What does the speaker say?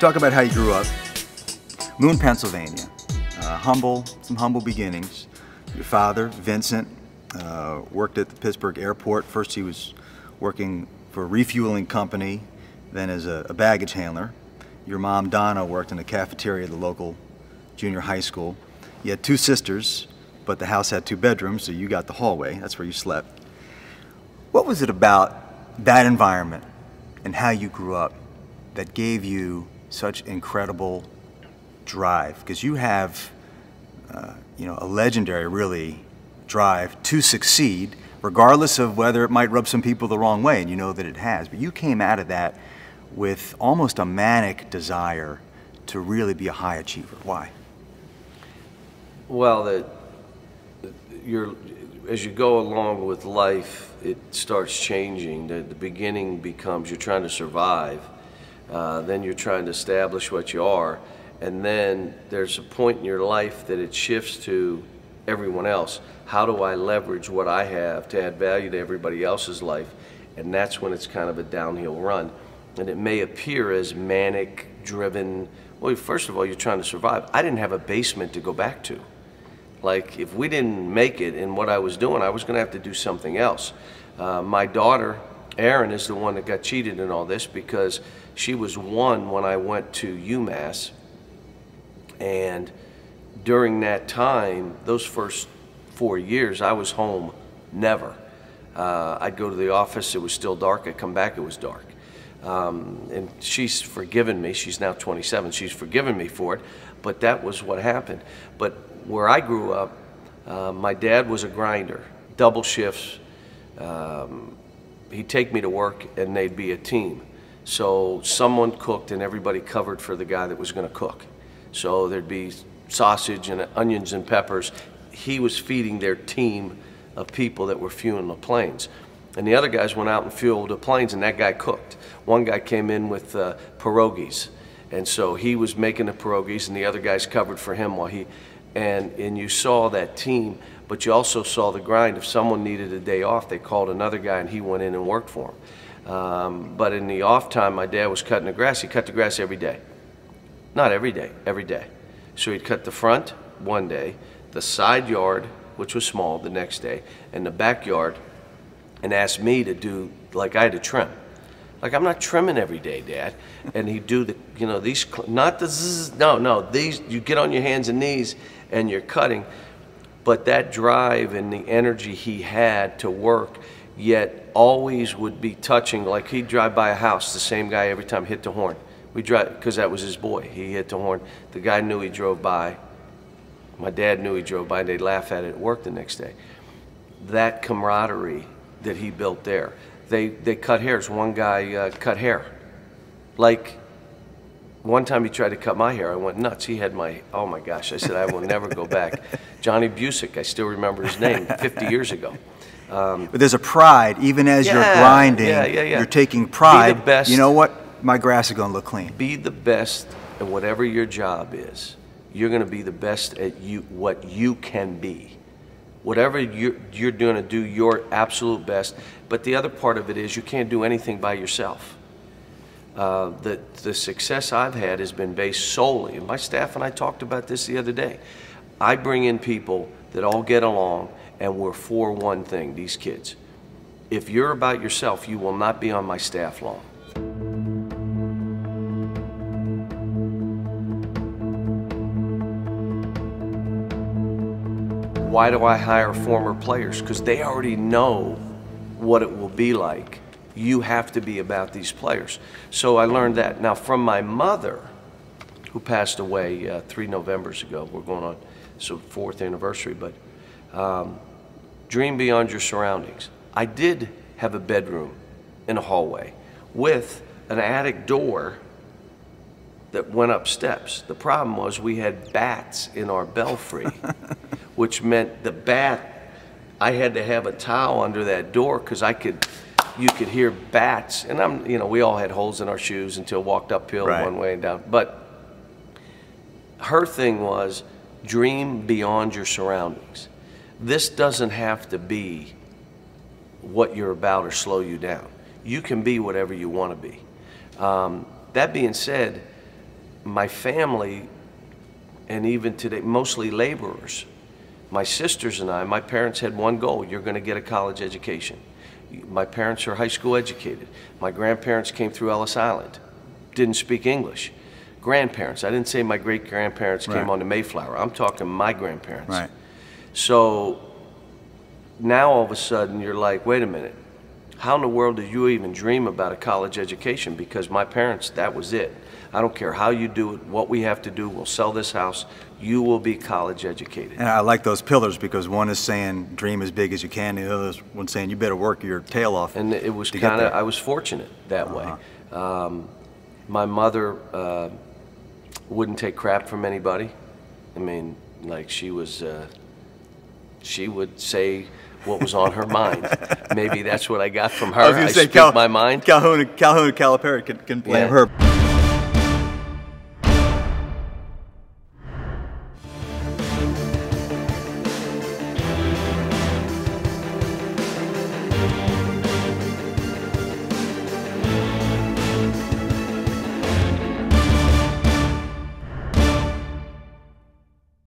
Talk about how you grew up. Moon, Pennsylvania. Some humble beginnings. Your father, Vincent, worked at the Pittsburgh airport. First he was working for a refueling company, then as a baggage handler. Your mom, Donna, worked in the cafeteria of the local junior high school. You had two sisters, but the house had 2 bedrooms, so you got the hallway. That's where you slept. What was it about that environment and how you grew up that gave you such incredible drive? Because you have, a legendary, really, drive to succeed, regardless of whether it might rub some people the wrong way, and you know that it has. But you came out of that with almost a manic desire to really be a high achiever. Why? Well, as you go along with life, it starts changing. The beginning becomes you're trying to survive. Then you're trying to establish what you are, and then there's a point in your life that it shifts to everyone else. How do I leverage what I have to add value to everybody else's life? And that's when it's kind of a downhill run. And it may appear as manic, driven. Well, first of all, you're trying to survive. I didn't have a basement to go back to. Like, if we didn't make it in what I was doing, I was going to have to do something else. My daughter, Erin, is the one that got cheated in all this because she was 1 when I went to UMass, and during that time, those first 4 years, I was home never. I'd go to the office, it was still dark, I'd come back, it was dark. And she's forgiven me, she's now 27, she's forgiven me for it, but that was what happened. But where I grew up, my dad was a grinder, double shifts. He'd take me to work and they'd be a team. So someone cooked and everybody covered for the guy that was going to cook. So there'd be sausage and onions and peppers. He was feeding their team of people that were fueling the planes. And the other guys went out and fueled the planes, and that guy cooked. One guy came in with pierogies, and so he was making the pierogies and the other guys covered for him while he, and you saw that team, but you also saw the grind. If someone needed a day off, they called another guy and he went in and worked for him. But in the off time, my dad was cutting the grass. He cut the grass every day. Not every day, every day. So he'd cut the front one day, the side yard, which was small, the next day, and the backyard, and asked me to do, like, I had to trim. Like, I'm not trimming every day, Dad. And he'd do the, these, not the zzz, no, these, you get on your hands and knees and you're cutting. But that drive and the energy he had to work, yet always would be touching, like he'd drive by a house, the same guy every time, hit the horn. We drive, because that was his boy, he hit the horn. The guy knew he drove by. My dad knew he drove by, and they'd laugh at it at work the next day. That camaraderie that he built there. They cut hairs. One guy cut hair. Like, one time he tried to cut my hair. I went nuts. He had my, oh my gosh. I said, I will never go back. Johnny Busick, I still remember his name, 50 years ago. But there's a pride, even as you're grinding, you're taking pride. Be the best. You know what? My grass is going to look clean. Be the best at whatever your job is. You're going to be the best at what you can be. Whatever you're going to do your absolute best. But the other part of it is you can't do anything by yourself. The success I've had has been based solely, and my staff and I talked about this the other day. I bring in people that all get along, and we're for one thing, these kids. If you're about yourself, you will not be on my staff long. Why do I hire former players? Because they already know what it will be like. You have to be about these players. So I learned that. Now, from my mother, who passed away 3 Novembers ago, we're going on, so 4th anniversary, but dream beyond your surroundings. I did have a bedroom in a hallway with an attic door that went up steps. The problem was we had bats in our belfry, which meant the bat, I had to have a towel under that door because you could hear bats. And we all had holes in our shoes until walked uphill one way and down. But her thing was dream beyond your surroundings. This doesn't have to be what you're about or slow you down. You can be whatever you want to be. That being said, my family, and even today, mostly laborers. My sisters and I, my parents had one goal: you're going to get a college education. My parents are high school educated. My grandparents came through Ellis Island, didn't speak English. Grandparents, I didn't say my great-grandparents came on the Mayflower. I'm talking my grandparents. Right. So now all of a sudden you're like, wait a minute, how in the world did you even dream about a college education? Because my parents, that was it. I don't care how you do it, what we have to do, we'll sell this house, you will be college educated. And I like those pillars because one is saying dream as big as you can, the other one's saying you better work your tail off. And it was kind of, I was fortunate that way. My mother wouldn't take crap from anybody. I mean, like she was, she would say what was on her mind. Maybe that's what I got from her. I speak my mind. Calipari can blame her.